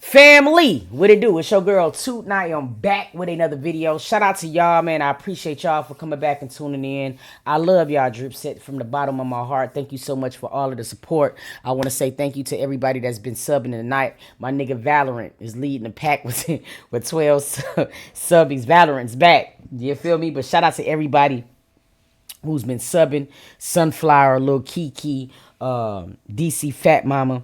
Family, what it do? It's your girl Toot, and I am back with another video. Shout out to y'all, man. I appreciate y'all for coming back and tuning in. I love y'all, Drip Set, from the bottom of my heart. Thank you so much for all of the support. I want to say thank you to everybody that's been subbing tonight. My nigga Valorant is leading the pack with 12 subbies. Valorant's back. You feel me? But shout out to everybody who's been subbing. Sunflower, Lil Kiki, DC Fat Mama.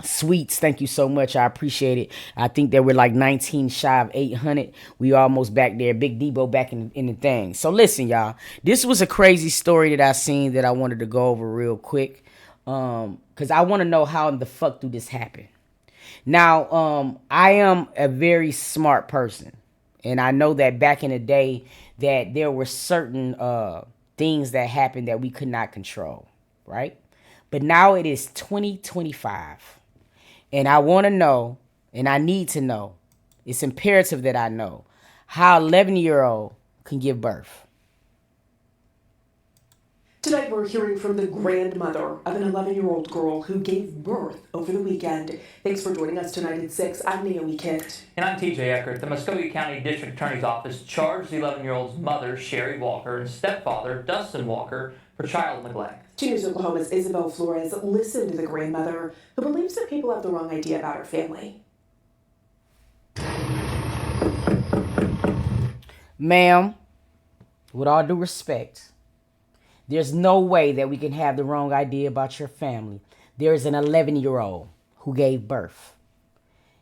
Sweets, thank you so much. I appreciate it. I think that we're like 19 shy of 800. We almost back there. Big Debo back in the thing. So listen, y'all. This was a crazy story that I seen that I wanted to go over real quick. Because I want to know how the fuck do this happen. Now, I am a very smart person. And I know that back in the day that there were certain things that happened that we could not control. Right? But now it is 2025. And I want to know, and I need to know, it's imperative that I know, how 11-year-old can give birth. Tonight we're hearing from the grandmother of an 11-year-old girl who gave birth over the weekend. Thanks for joining us tonight at 6. I'm Naomi Kent. And I'm TJ Eckert. The Muskogee County District Attorney's Office charged the 11-year-old's mother, Sherry Walker, and stepfather, Dustin Walker, for child neglect. 2 News Oklahoma's Isabel Flores listened to the grandmother, who believes that people have the wrong idea about her family. Ma'am, with all due respect, there's no way that we can have the wrong idea about your family. There is an 11-year-old who gave birth,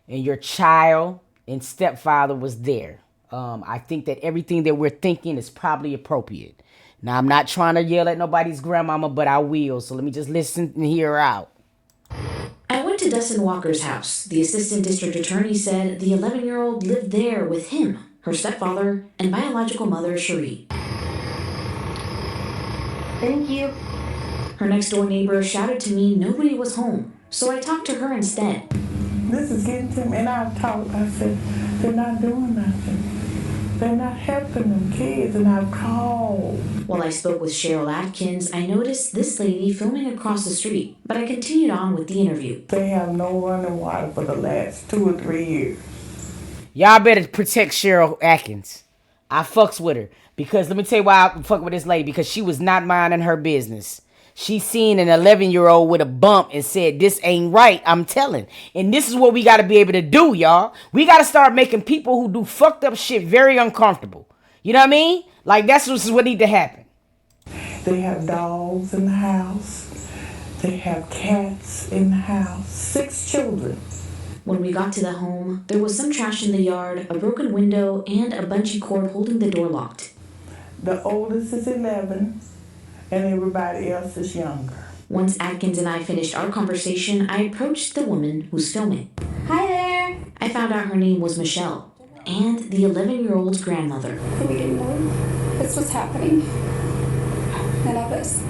and your child and stepfather was there. I think that everything that we're thinking is probably appropriate. Now, I'm not trying to yell at nobody's grandmama, but I will. So let me just listen and hear her out. I went to Dustin Walker's house. The assistant district attorney said the 11-year-old lived there with him, her stepfather, and biological mother, Cherie. Thank you. Her next-door neighbor shouted to me nobody was home, so I talked to her instead. This is getting to me, and I've talked. I said, they're not doing nothing. They're not helping them kids, and I've called. While I spoke with Cheryl Atkins, I noticed this lady filming across the street, but I continued on with the interview. They have no running water for the last 2 or 3 years. Y'all better protect Cheryl Atkins. I fucks with her. Because let me tell you why I fuck with this lady. Because she was not minding her business. She seen an 11-year-old with a bump and said, this ain't right, I'm telling. And this is what we got to be able to do, y'all. We got to start making people who do fucked up shit very uncomfortable. You know what I mean? Like, that's what need to happen. They have dogs in the house. They have cats in the house. 6 children. When we got to the home, there was some trash in the yard, a broken window, and a bungee cord holding the door locked. The oldest is 11, and everybody else is younger. Once Atkins and I finished our conversation, I approached the woman who's filming. Hi there. I found out her name was Michelle, and the 11-year-old's grandmother. We didn't know this was happening. None of us.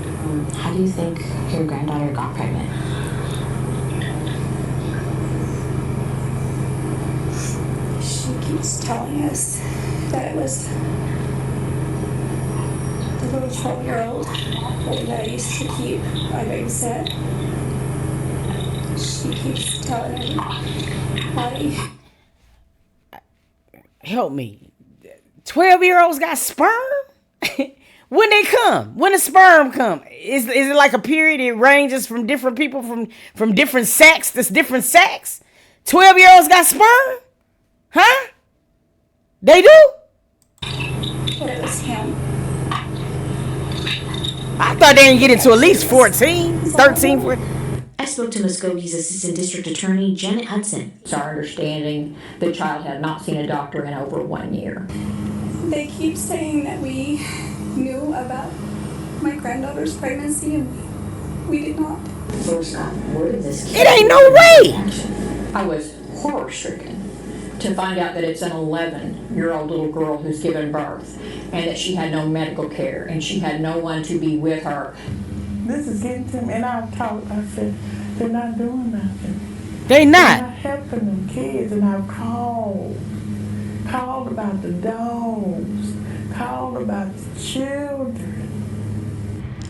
How do you think your granddaughter got pregnant? She keeps telling us that it was the little 12-year-old that I used to keep. I babysit. She keeps telling everybody. Help me. 12-year-olds got sperm? When they come? When the sperm come? Is it like a period? It ranges from different people from different sacks. There's different sacks. 12-year-olds got sperm? Huh? They do? But it was him. I thought they didn't get into at least 14, 13, 14. I spoke to Muskogee's assistant district attorney, Janet Hudson. It's our understanding the child had not seen a doctor in over 1 year. They keep saying that we knew about my granddaughter's pregnancy, and we did not. There's not word of this kid. It ain't no way. I was horror-stricken to find out that it's an 11-year-old little girl who's given birth and that she had no medical care and she had no one to be with her. This is getting to me, and I've talked. I said, they're not doing nothing. They They're not. not helping them kids, and I've called. Called about the dogs. Called about the children.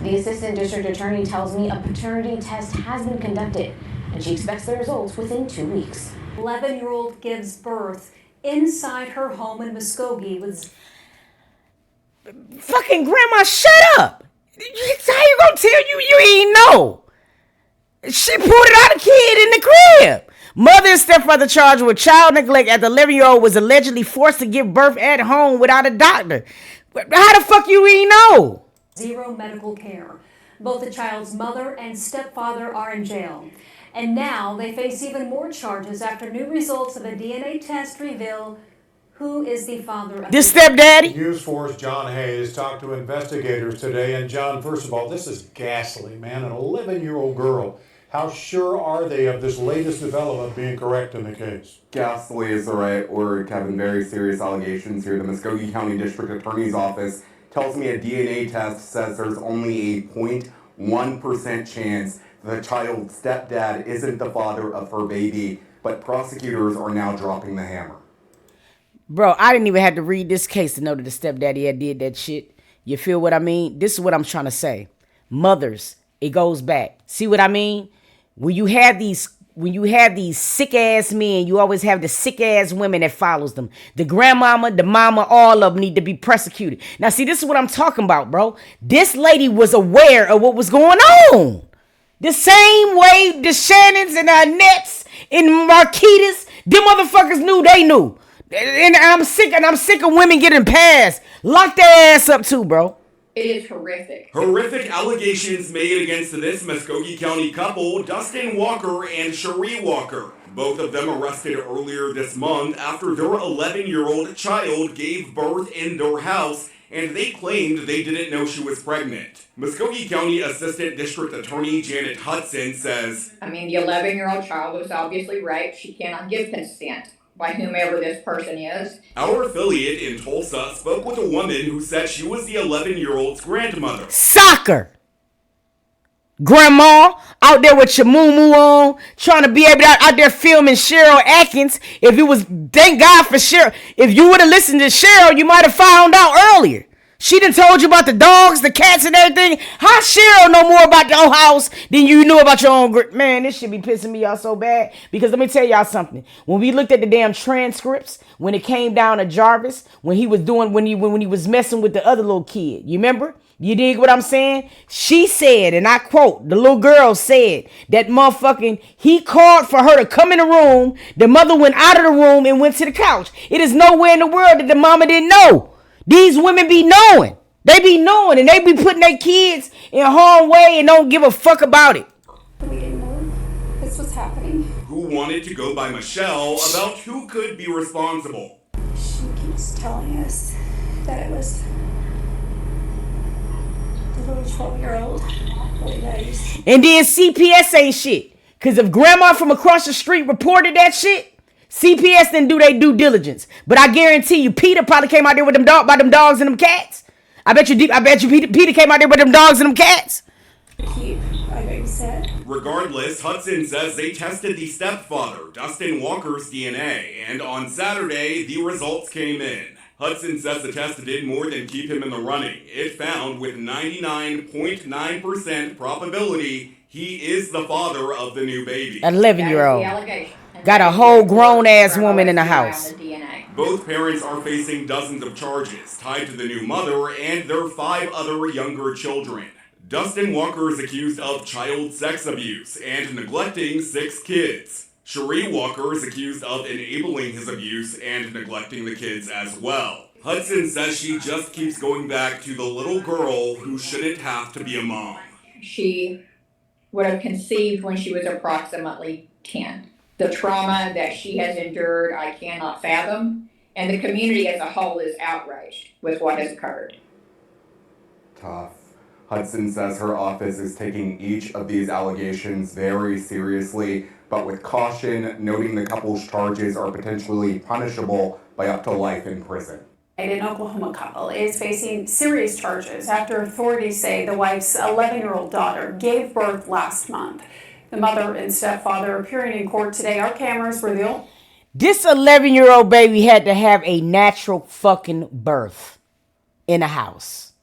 The assistant district attorney tells me a paternity test has been conducted. and she expects the results within 2 weeks. 11-year-old gives birth inside her home in Muskogee with... Fucking grandma, shut up. How you gonna tell you ain't know? She pulled it out of kid in the crib. Mother and stepfather charged with child neglect after the 11-year-old was allegedly forced to give birth at home without a doctor. How the fuck you ain't know? Zero medical care. Both the child's mother and stepfather are in jail. And now they face even more charges after new results of a DNA test reveal who is the father of This stepdaddy? News Force John Hayes talked to investigators today. And John, first of all, this is ghastly, man. An 11-year-old girl. How sure are they of this latest development being correct in the case? Ghastly is the right word, Kevin. Very serious allegations here. The Muskogee County District Attorney's Office tells me a DNA test says there's only a 0.1% chance the child's stepdad isn't the father of her baby, but prosecutors are now dropping the hammer. Bro, I didn't even have to read this case to know that the stepdaddy had did that shit. You feel what I mean? This is what I'm trying to say. Mothers, it goes back. See what I mean? When you have these sick ass men, you always have the sick ass women that follows them. The grandmama, the mama, all of them need to be prosecuted. Now, see, this is what I'm talking about, bro. This lady was aware of what was going on. The same way the Shannons and Annette's and Marquitas, them motherfuckers knew they knew. And I'm sick of women getting passed. Lock their ass up too, bro. It is horrific. Horrific allegations made against this Muskogee County couple, Dustin Walker and Cherie Walker. Both of them arrested earlier this month after their 11-year-old child gave birth in their house, and they claimed they didn't know she was pregnant. Muskogee County Assistant District Attorney Janet Hudson says, The 11-year-old child was obviously raped. She cannot give consent by whomever this person is. Our affiliate in Tulsa spoke with a woman who said she was the 11-year-old's grandmother. Soccer. Grandma out there with your moo on, trying to be able to out there filming Cheryl Atkins. Thank God for Cheryl. If you would have listened to Cheryl, you might have found out earlier. She done told you about the dogs, the cats, and everything. How Cheryl know more about your house than you knew about your own man? This should be pissing me off so bad. Because let me tell y'all something. When we looked at the damn transcripts, when it came down to Jarvis, when he was messing with the other little kid, you remember? You dig what I'm saying? She said, and I quote, the little girl said that motherfucking, he called for her to come in the room. The mother went out of the room and went to the couch. It is nowhere in the world that the mama didn't know. These women be knowing. They be knowing, and they be putting their kids in harm's way and don't give a fuck about it. We didn't know this was happening. Who wanted to go by Michelle about who could be responsible. She keeps telling us that it was the little 12-year-old boy that used to... And then CPS ain't shit. Because if grandma from across the street reported that shit, CPS didn't do their due diligence. But I guarantee you, Peter probably came out there with them dogs and them cats. I bet you Peter came out there with them dogs and them cats. Keep, I babysit. Regardless, Hudson says they tested the stepfather, Dustin Walker's DNA, and on Saturday, the results came in. Hudson says the test did more than keep him in the running. It found with 99.9% probability he is the father of the new baby. 11-year-old. Got a whole grown-ass woman in the house. Both parents are facing dozens of charges tied to the new mother and their 5 other younger children. Dustin Walker is accused of child sex abuse and neglecting 6 kids. Cherie Walker is accused of enabling his abuse and neglecting the kids as well. Hudson says she just keeps going back to the little girl who shouldn't have to be a mom. She would have conceived when she was approximately 10. The trauma that she has endured, I cannot fathom, and the community as a whole is outraged with what has occurred. Tough. Hudson says her office is taking each of these allegations very seriously, but with caution, noting the couple's charges are potentially punishable by up to life in prison. An Oklahoma couple is facing serious charges after authorities say the wife's 11-year-old daughter gave birth last month. The mother and stepfather appearing in court today. Our cameras reveal this 11-year-old baby had to have a natural fucking birth in a house.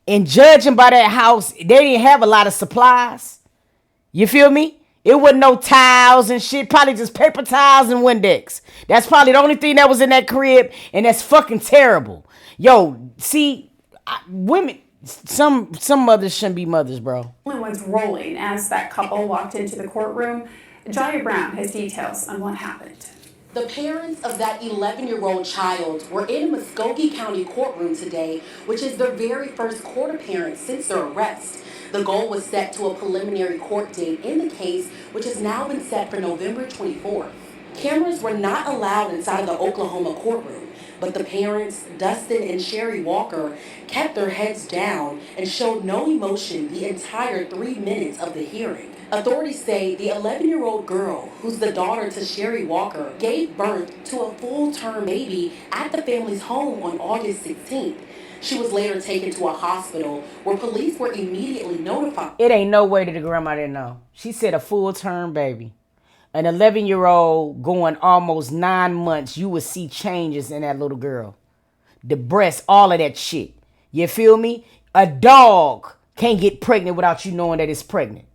And judging by that house, they didn't have a lot of supplies. You feel me? It wasn't no tiles and shit. Probably just paper towels and Windex. That's probably the only thing that was in that crib, and that's fucking terrible. Yo, see, women, some mothers shouldn't be mothers, bro. Was rolling as that couple walked into the courtroom. Johnny Brown has details on what happened. The parents of that 11-year-old child were in a Muskogee County courtroom today, which is their very first court appearance since their arrest. The goal was set to a preliminary court date in the case, which has now been set for November 24th. Cameras were not allowed inside of the Oklahoma courtroom, but the parents, Dustin and Sherry Walker, kept their heads down and showed no emotion the entire 3 minutes of the hearing. Authorities say the 11-year-old girl, who's the daughter to Sherry Walker, gave birth to a full-term baby at the family's home on August 16th. She was later taken to a hospital where police were immediately notified. It ain't no way that the grandma didn't know. She said a full-term baby. An 11-year-old going almost 9 months, you would see changes in that little girl. The breast, all of that shit. You feel me? A dog can't get pregnant without you knowing that it's pregnant.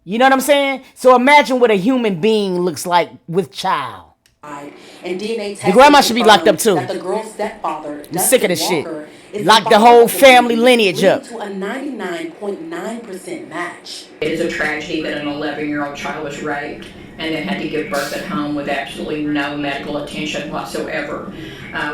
You know what I'm saying? So imagine what a human being looks like with child. And DNA the grandma should be locked up too. The girl's stepfather, I'm sick of this shit. Lock the whole family lineage up. To a 99.9% match. It is a tragedy that an 11-year-old child was raped and then had to give birth at home with absolutely no medical attention whatsoever.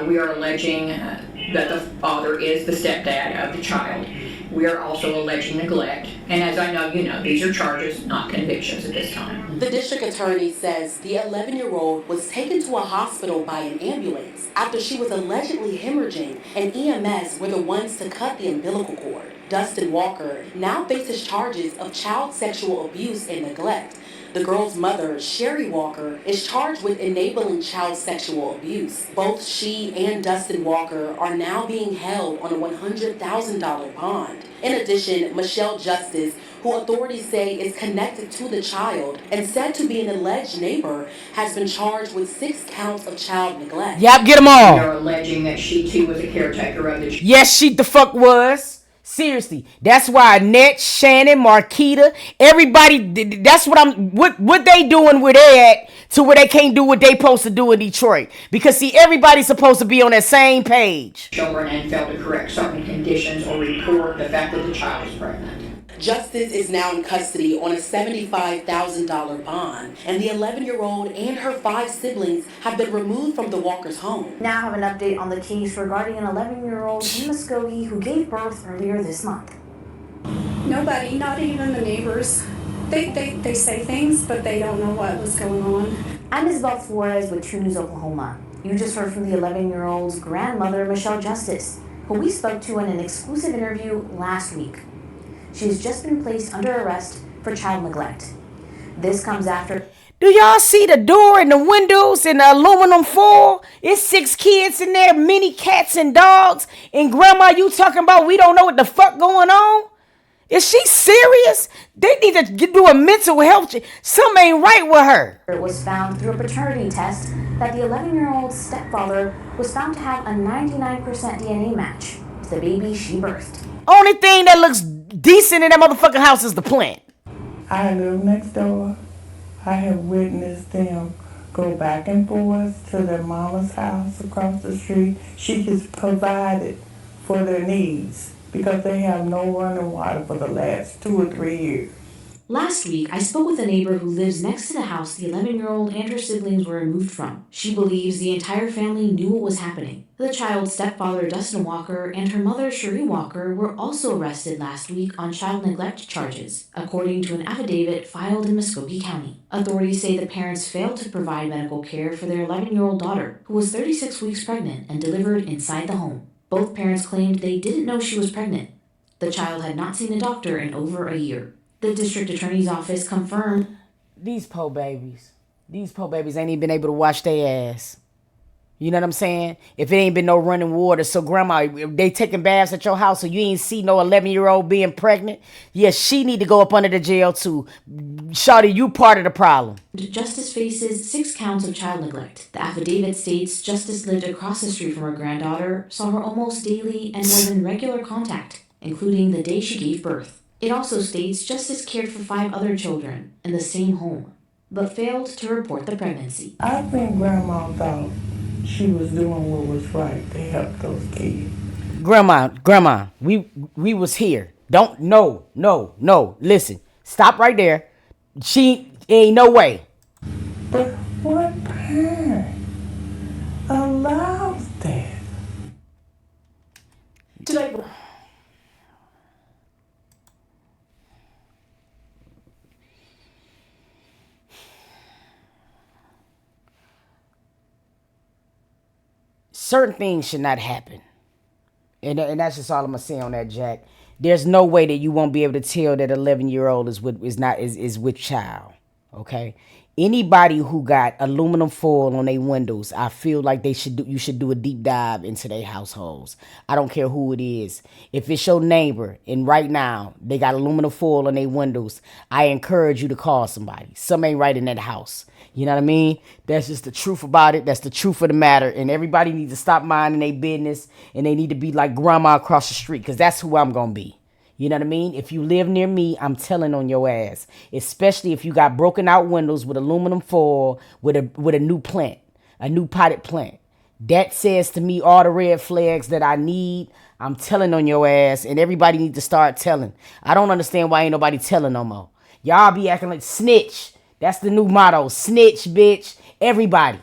We are alleging that the father is the stepdad of the child. We are also alleging neglect, and as I know you know, these are charges, not convictions at this time. The district attorney says the 11-year-old was taken to a hospital by an ambulance after she was allegedly hemorrhaging, and EMS were the ones to cut the umbilical cord. Dustin Walker now faces charges of child sexual abuse and neglect. The girl's mother, Sherry Walker, is charged with enabling child sexual abuse. Both she and Dustin Walker are now being held on a $100,000 bond. In addition, Michelle Justice, who authorities say is connected to the child and said to be an alleged neighbor, has been charged with 6 counts of child neglect. Yep, get them all. We are alleging that she too was a caretaker of the child. Yes, she the fuck was. Seriously, that's why Annette, Shannon, Marquita, everybody, that's what they doing where they at to where they can't do what they supposed to do in Detroit. Because see, everybody's supposed to be on that same page. Children and failed to correct certain conditions or report the fact that the child is pregnant. Justice is now in custody on a $75,000 bond, and the 11-year-old and her 5 siblings have been removed from the Walker's home. Now have an update on the case regarding an 11-year-old in Muskogee who gave birth earlier this month. Nobody, not even the neighbors. They say things, but they don't know what was going on. I'm Isabel Flores with 2 News Oklahoma. You just heard from the 11-year-old's grandmother, Michelle Justice, who we spoke to in an exclusive interview last week. She has just been placed under arrest for child neglect. This comes after... Do y'all see the door and the windows and the aluminum foil? It's 6 kids in there, many cats and dogs. And grandma, you talking about we don't know what the fuck going on? Is she serious? They need to do a mental health check. Something ain't right with her. It was found through a paternity test that the 11-year-old's stepfather was found to have a 99% DNA match to the baby she birthed. Only thing that looks decent in that motherfucking house is the plant. I live next door. I have witnessed them go back and forth to their mama's house across the street. She has provided for their needs because they have no running water for the last 2 or 3 years. Last week, I spoke with a neighbor who lives next to the house the 11-year-old and her siblings were removed from. She believes the entire family knew what was happening. The child's stepfather, Dustin Walker, and her mother, Sherry Walker, were also arrested last week on child neglect charges, according to an affidavit filed in Muskogee County. Authorities say the parents failed to provide medical care for their 11-year-old daughter, who was 36 weeks pregnant and delivered inside the home. Both parents claimed they didn't know she was pregnant. The child had not seen a doctor in over a year. The district attorney's office confirmed These po babies ain't even been able to wash their ass. You know what I'm saying? If it ain't been no running water. So grandma, if they taking baths at your house so you ain't see no 11-year-old being pregnant, yeah, she need to go up under the jail too. Shawty, you part of the problem. Justice faces 6 counts of child neglect. The affidavit states Justice lived across the street from her granddaughter, saw her almost daily, and was in regular contact, including the day she gave birth. It also states Justice cared for 5 other children in the same home, but failed to report the pregnancy. I think Grandma thought she was doing what was right to help those kids. Grandma, we was here. Don't no. Listen, stop right there. She ain't no way. But what parent allows that? Today, Certain things should not happen. And that's just all I'm gonna say on that, Jack. There's no way that you won't be able to tell that 11-year-old is with child. Okay. Anybody who got aluminum foil on their windows, I feel like you should do a deep dive into their households. I don't care who it is. If it's your neighbor and right now they got aluminum foil on their windows, I encourage you to call somebody. Something ain't right in that house. You know what I mean? That's just the truth about it. That's the truth of the matter. And everybody needs to stop minding their business and they need to be like grandma across the street, because that's who I'm going to be. You know what I mean? If you live near me, I'm telling on your ass. Especially if you got broken out windows with aluminum foil with a new plant, a new potted plant. That says to me all the red flags that I need. I'm telling on your ass, and everybody need to start telling. I don't understand why ain't nobody telling no more. Y'all be acting like snitch. That's the new motto. Snitch, bitch. Everybody.